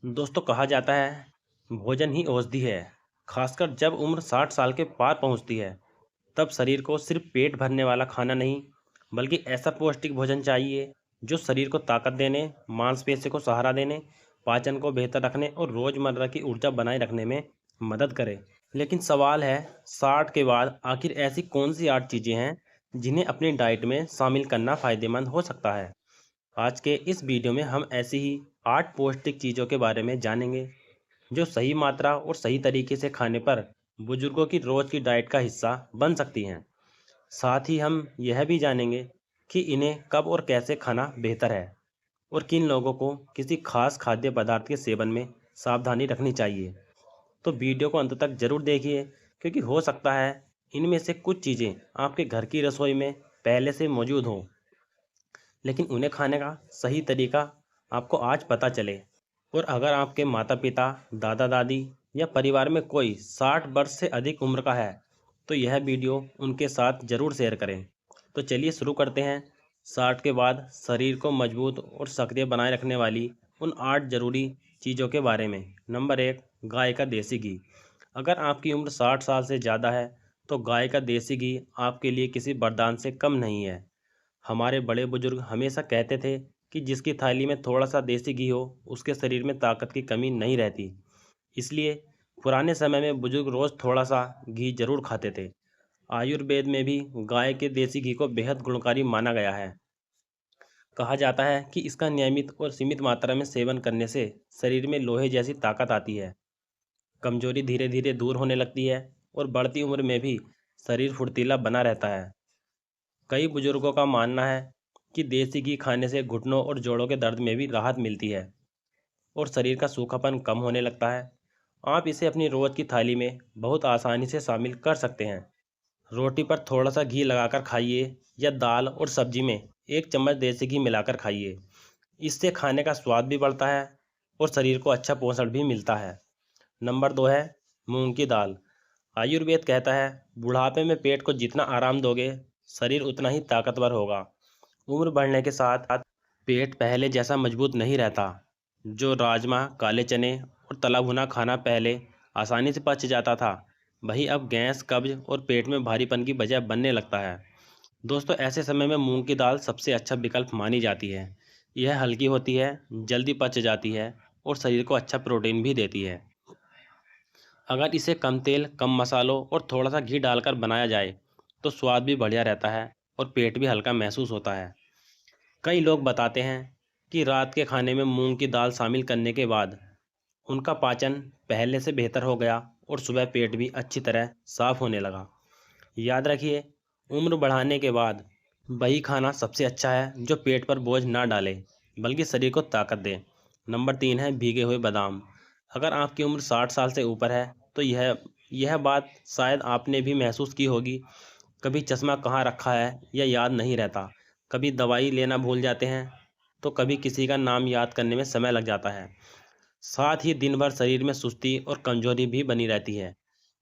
दोस्तों कहा जाता है भोजन ही औषधि है। खासकर जब उम्र 60 साल के पार पहुंचती है तब शरीर को सिर्फ पेट भरने वाला खाना नहीं बल्कि ऐसा पौष्टिक भोजन चाहिए जो शरीर को ताकत देने, मांसपेशी को सहारा देने, पाचन को बेहतर रखने और रोजमर्रा की ऊर्जा बनाए रखने में मदद करे। लेकिन सवाल है, 60 के बाद आखिर ऐसी कौन सी 8 चीजें हैं जिन्हें अपनी डाइट में शामिल करना फायदेमंद हो सकता है। आज के इस वीडियो में हम ऐसी ही 8 पौष्टिक चीज़ों के बारे में जानेंगे जो सही मात्रा और सही तरीके से खाने पर बुजुर्गों की रोज़ की डाइट का हिस्सा बन सकती हैं। साथ ही हम यह भी जानेंगे कि इन्हें कब और कैसे खाना बेहतर है और किन लोगों को किसी खास खाद्य पदार्थ के सेवन में सावधानी रखनी चाहिए। तो वीडियो को अंत तक जरूर देखिए, क्योंकि हो सकता है इनमें से कुछ चीज़ें आपके घर की रसोई में पहले से मौजूद हों, लेकिन उन्हें खाने का सही तरीका आपको आज पता चले। और अगर आपके माता पिता, दादा दादी या परिवार में कोई 60 वर्ष से अधिक उम्र का है तो यह वीडियो उनके साथ ज़रूर शेयर करें। तो चलिए शुरू करते हैं 60 के बाद शरीर को मजबूत और सक्रिय बनाए रखने वाली उन 8 ज़रूरी चीज़ों के बारे में। नंबर 1, गाय का देसी घी। अगर आपकी उम्र 60 साल से ज़्यादा है तो गाय का देसी घी आपके लिए किसी वरदान से कम नहीं है। हमारे बड़े बुजुर्ग हमेशा कहते थे कि जिसकी थाली में थोड़ा सा देसी घी हो उसके शरीर में ताकत की कमी नहीं रहती। इसलिए पुराने समय में बुजुर्ग रोज़ थोड़ा सा घी जरूर खाते थे। आयुर्वेद में भी गाय के देसी घी को बेहद गुणकारी माना गया है। कहा जाता है कि इसका नियमित और सीमित मात्रा में सेवन करने से शरीर में लोहे जैसी ताकत आती है, कमजोरी धीरे धीरे दूर होने लगती है और बढ़ती उम्र में भी शरीर फुर्तीला बना रहता है। कई बुजुर्गों का मानना है कि देसी घी खाने से घुटनों और जोड़ों के दर्द में भी राहत मिलती है और शरीर का सूखापन कम होने लगता है। आप इसे अपनी रोज़ की थाली में बहुत आसानी से शामिल कर सकते हैं। रोटी पर थोड़ा सा घी लगाकर खाइए या दाल और सब्जी में 1 चम्मच देसी घी मिलाकर खाइए। इससे खाने का स्वाद भी बढ़ता है और शरीर को अच्छा पोषण भी मिलता है। नंबर 2 है मूंग की दाल। आयुर्वेद कहता है बुढ़ापे में पेट को जितना आराम दोगे शरीर उतना ही ताकतवर होगा। उम्र बढ़ने के साथ पेट पहले जैसा मजबूत नहीं रहता। जो राजमा, काले चने और तला भुना खाना पहले आसानी से पच जाता था, वही अब गैस, कब्ज और पेट में भारीपन की वजह बनने लगता है। दोस्तों ऐसे समय में मूंग की दाल सबसे अच्छा विकल्प मानी जाती है। यह हल्की होती है, जल्दी पच जाती है और शरीर को अच्छा प्रोटीन भी देती है। अगर इसे कम तेल, कम मसालों और थोड़ा सा घी डालकर बनाया जाए तो स्वाद भी बढ़िया रहता है और पेट भी हल्का महसूस होता है। कई लोग बताते हैं कि रात के खाने में मूंग की दाल शामिल करने के बाद उनका पाचन पहले से बेहतर हो गया और सुबह पेट भी अच्छी तरह साफ होने लगा। याद रखिए, उम्र बढ़ाने के बाद वही खाना सबसे अच्छा है जो पेट पर बोझ ना डाले बल्कि शरीर को ताकत दे। नंबर 3 है भीगे हुए बादाम। अगर आपकी उम्र 60 साल से ऊपर है तो यह बात शायद आपने भी महसूस की होगी। कभी चश्मा कहाँ रखा है या याद नहीं रहता, कभी दवाई लेना भूल जाते हैं तो कभी किसी का नाम याद करने में समय लग जाता है। साथ ही दिन भर शरीर में सुस्ती और कमजोरी भी बनी रहती है।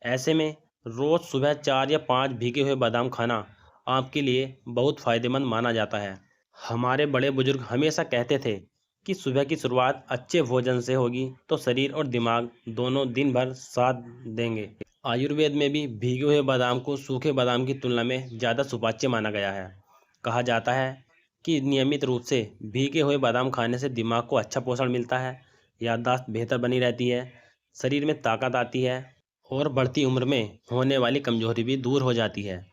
ऐसे में रोज सुबह 4 या 5 भीगे हुए बादाम खाना आपके लिए बहुत फायदेमंद माना जाता है। हमारे बड़े बुजुर्ग हमेशा कहते थे कि सुबह की शुरुआत अच्छे भोजन से होगी तो शरीर और दिमाग दोनों दिन भर साथ देंगे। आयुर्वेद में भी भीगे हुए बादाम को सूखे बादाम की तुलना में ज़्यादा सुपाच्य माना गया है। कहा जाता है कि नियमित रूप से भीगे हुए बादाम खाने से दिमाग को अच्छा पोषण मिलता है, याददाश्त बेहतर बनी रहती है, शरीर में ताकत आती है और बढ़ती उम्र में होने वाली कमजोरी भी दूर हो जाती है।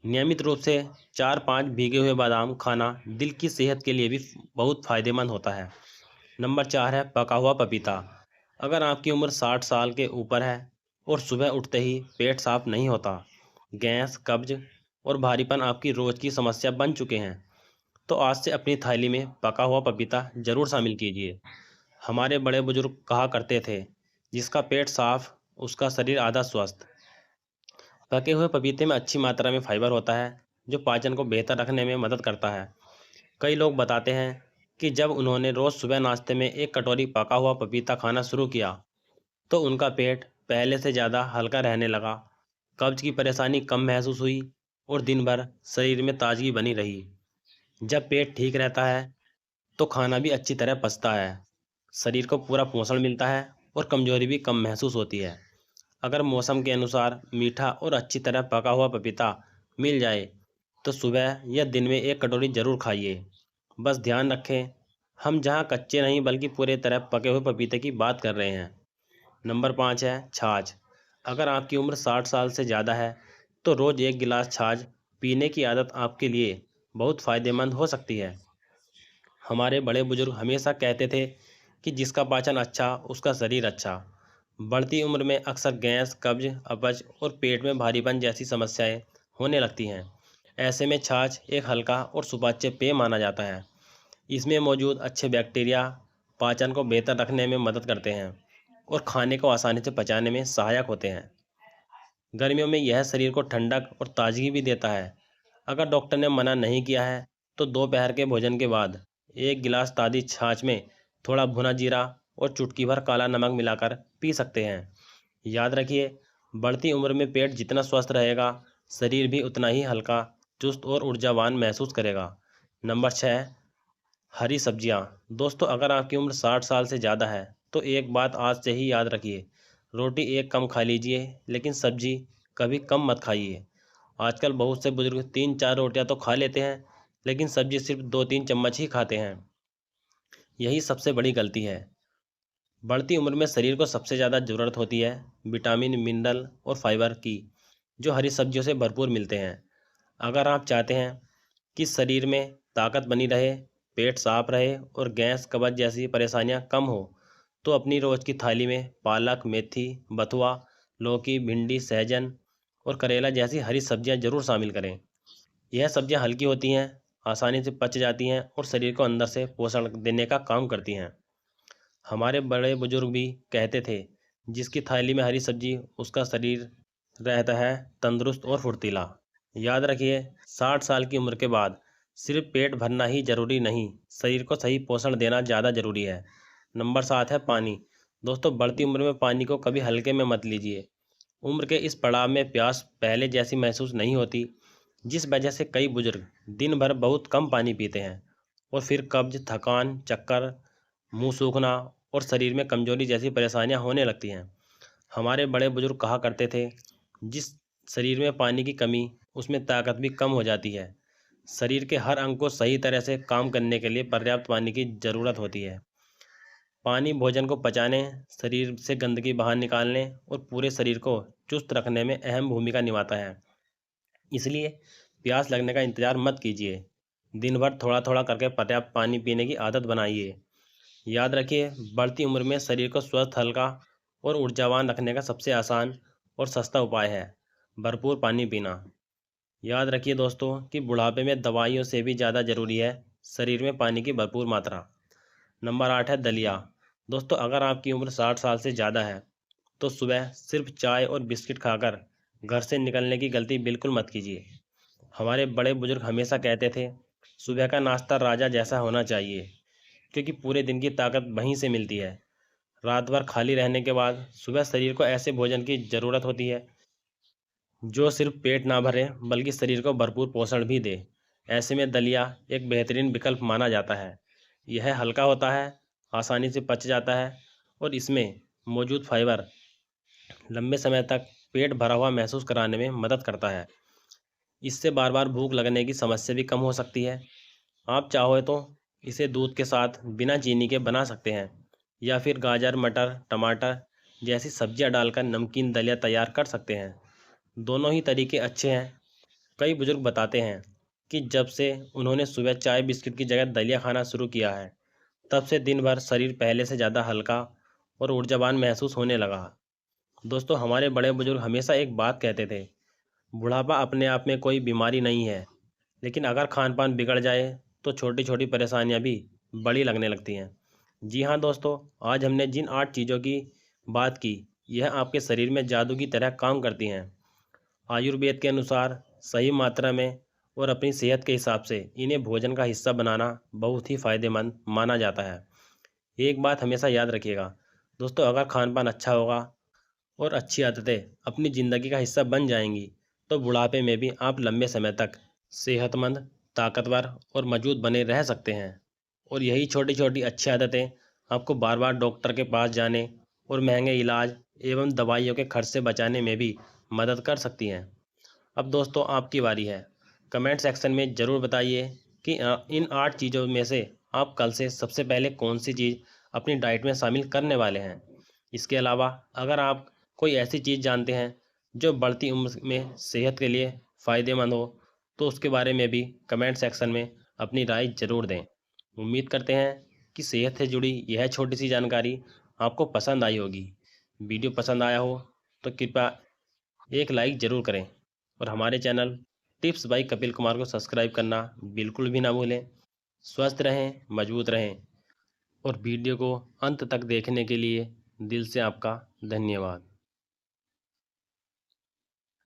नियमित रूप से 4-5 भीगे हुए बादाम खाना दिल की सेहत के लिए भी बहुत फायदेमंद होता है। नंबर 4 है पका हुआ पपीता। अगर आपकी उम्र 60 साल के ऊपर है और सुबह उठते ही पेट साफ नहीं होता, गैस, कब्ज और भारीपन आपकी रोज की समस्या बन चुके हैं, तो आज से अपनी थाली में पका हुआ पपीता जरूर शामिल कीजिए। हमारे बड़े बुजुर्ग कहा करते थे, जिसका पेट साफ उसका शरीर आधा स्वस्थ। पके हुए पपीते में अच्छी मात्रा में फाइबर होता है जो पाचन को बेहतर रखने में मदद करता है। कई लोग बताते हैं कि जब उन्होंने रोज़ सुबह नाश्ते में 1 कटोरी पका हुआ पपीता खाना शुरू किया तो उनका पेट पहले से ज़्यादा हल्का रहने लगा, कब्ज की परेशानी कम महसूस हुई और दिन भर शरीर में ताजगी बनी रही। जब पेट ठीक रहता है तो खाना भी अच्छी तरह पचता है, शरीर को पूरा पोषण मिलता है और कमजोरी भी कम महसूस होती है। अगर मौसम के अनुसार मीठा और अच्छी तरह पका हुआ पपीता मिल जाए तो सुबह या दिन में एक कटोरी जरूर खाइए। बस ध्यान रखें, हम जहाँ कच्चे नहीं बल्कि पूरे तरह पके हुए पपीते की बात कर रहे हैं। नंबर 5 है छाछ। अगर आपकी उम्र 60 साल से ज़्यादा है तो रोज़ एक गिलास छाछ पीने की आदत आपके लिए बहुत फ़ायदेमंद हो सकती है। हमारे बड़े बुजुर्ग हमेशा कहते थे कि जिसका पाचन अच्छा उसका शरीर अच्छा। बढ़ती उम्र में अक्सर गैस, कब्ज, अपच और पेट में भारीपन जैसी समस्याएं होने लगती हैं। ऐसे में छाछ एक हल्का और सुपाच्य पेय माना जाता है। इसमें मौजूद अच्छे बैक्टीरिया पाचन को बेहतर रखने में मदद करते हैं और खाने को आसानी से पचाने में सहायक होते हैं। गर्मियों में यह शरीर को ठंडक और ताजगी भी देता है। अगर डॉक्टर ने मना नहीं किया है तो दोपहर के भोजन के बाद एक गिलास ताज़ी छाछ में थोड़ा भुना जीरा और चुटकी भर काला नमक मिलाकर पी सकते हैं। याद रखिए, बढ़ती उम्र में पेट जितना स्वस्थ रहेगा शरीर भी उतना ही हल्का, चुस्त और ऊर्जावान महसूस करेगा। नंबर 6, हरी सब्जियां। दोस्तों, अगर आपकी उम्र 60 साल से ज़्यादा है तो एक बात आज से ही याद रखिए, रोटी एक कम खा लीजिए लेकिन सब्जी कभी कम मत खाइए। आजकल बहुत से बुजुर्ग 3-4 रोटियां तो खा लेते हैं लेकिन सब्जी सिर्फ 2-3 चम्मच ही खाते हैं। यही सबसे बड़ी गलती है। बढ़ती उम्र में शरीर को सबसे ज़्यादा ज़रूरत होती है विटामिन, मिनरल और फाइबर की, जो हरी सब्जियों से भरपूर मिलते हैं। अगर आप चाहते हैं कि शरीर में ताकत बनी रहे, पेट साफ रहे और गैस, कब्ज जैसी परेशानियां कम हो तो अपनी रोज़ की थाली में पालक, मेथी, बथुआ, लौकी, भिंडी, सहजन और करेला जैसी हरी सब्जियां जरूर शामिल करें। यह सब्जियां हल्की होती हैं, आसानी से पच जाती हैं और शरीर को अंदर से पोषण देने का काम करती हैं। हमारे बड़े बुजुर्ग भी कहते थे, जिसकी थाली में हरी सब्जी उसका शरीर रहता है तंदुरुस्त और फुर्तीला। याद रखिए, 60 साल की उम्र के बाद सिर्फ पेट भरना ही जरूरी नहीं, शरीर को सही पोषण देना ज़्यादा जरूरी है। नंबर 7 है पानी। दोस्तों, बढ़ती उम्र में पानी को कभी हल्के में मत लीजिए। उम्र के इस पड़ाव में प्यास पहले जैसी महसूस नहीं होती, जिस वजह से कई बुजुर्ग दिन भर बहुत कम पानी पीते हैं और फिर कब्ज, थकान, चक्कर, मुंह सूखना और शरीर में कमजोरी जैसी परेशानियां होने लगती हैं। हमारे बड़े बुजुर्ग कहा करते थे, जिस शरीर में पानी की कमी उसमें ताकत भी कम हो जाती है। शरीर के हर अंग को सही तरह से काम करने के लिए पर्याप्त पानी की ज़रूरत होती है। पानी भोजन को पचाने, शरीर से गंदगी बाहर निकालने और पूरे शरीर को चुस्त रखने में अहम भूमिका निभाता है। इसलिए प्यास लगने का इंतज़ार मत कीजिए, दिन भर थोड़ा थोड़ा करके पर्याप्त पानी पीने की आदत बनाइए। याद रखिए, बढ़ती उम्र में शरीर को स्वस्थ, हल्का और ऊर्जावान रखने का सबसे आसान और सस्ता उपाय है भरपूर पानी पीना। याद रखिए दोस्तों कि बुढ़ापे में दवाइयों से भी ज़्यादा ज़रूरी है शरीर में पानी की भरपूर मात्रा। नंबर 8 है दलिया। दोस्तों, अगर आपकी उम्र 60 साल से ज़्यादा है तो सुबह सिर्फ चाय और बिस्किट खाकर घर से निकलने की गलती बिल्कुल मत कीजिए। हमारे बड़े बुजुर्ग हमेशा कहते थे, सुबह का नाश्ता राजा जैसा होना चाहिए, क्योंकि पूरे दिन की ताकत वहीं से मिलती है। रात भर खाली रहने के बाद सुबह शरीर को ऐसे भोजन की ज़रूरत होती है जो सिर्फ पेट ना भरे बल्कि शरीर को भरपूर पोषण भी दे। ऐसे में दलिया एक बेहतरीन विकल्प माना जाता है। यह हल्का होता है, आसानी से पच जाता है और इसमें मौजूद फाइबर लंबे समय तक पेट भरा हुआ महसूस कराने में मदद करता है। इससे बार बार भूख लगने की समस्या भी कम हो सकती है। आप चाहो तो इसे दूध के साथ बिना चीनी के बना सकते हैं या फिर गाजर, मटर, टमाटर जैसी सब्जियां डालकर नमकीन दलिया तैयार कर सकते हैं। दोनों ही तरीके अच्छे हैं। कई बुजुर्ग बताते हैं कि जब से उन्होंने सुबह चाय बिस्किट की जगह दलिया खाना शुरू किया है, तब से दिन भर शरीर पहले से ज़्यादा हल्का और ऊर्जावान महसूस होने लगा। दोस्तों, हमारे बड़े बुजुर्ग हमेशा एक बात कहते थे, बुढ़ापा अपने आप में कोई बीमारी नहीं है, लेकिन अगर खान पान बिगड़ जाए तो छोटी छोटी परेशानियां भी बड़ी लगने लगती हैं। जी हाँ दोस्तों, आज हमने जिन 8 चीज़ों की बात की, यह आपके शरीर में जादू की तरह काम करती हैं। आयुर्वेद के अनुसार सही मात्रा में और अपनी सेहत के हिसाब से इन्हें भोजन का हिस्सा बनाना बहुत ही फायदेमंद माना जाता है। एक बात हमेशा याद रखिएगा दोस्तों, अगर खान पान अच्छा होगा और अच्छी आदतें अपनी ज़िंदगी का हिस्सा बन जाएंगी तो बुढ़ापे में भी आप लंबे समय तक सेहतमंद, ताकतवर और मजबूत बने रह सकते हैं। और यही छोटी छोटी अच्छी आदतें आपको बार बार डॉक्टर के पास जाने और महंगे इलाज एवं दवाइयों के खर्च से बचाने में भी मदद कर सकती हैं। अब दोस्तों आपकी बारी है। कमेंट सेक्शन में ज़रूर बताइए कि इन 8 चीज़ों में से आप कल से सबसे पहले कौन सी चीज़ अपनी डाइट में शामिल करने वाले हैं। इसके अलावा अगर आप कोई ऐसी चीज़ जानते हैं जो बढ़ती उम्र में सेहत के लिए फ़ायदेमंद हो, तो उसके बारे में भी कमेंट सेक्शन में अपनी राय ज़रूर दें। उम्मीद करते हैं कि सेहत से जुड़ी यह छोटी सी जानकारी आपको पसंद आई होगी। वीडियो पसंद आया हो तो कृपया एक लाइक ज़रूर करें और हमारे channel tips by Kapil Kumar को सब्सक्राइब करना बिल्कुल भी ना भूलें। स्वस्थ रहें, मजबूत रहें और वीडियो को अंत तक देखने के लिए दिल से आपका धन्यवाद।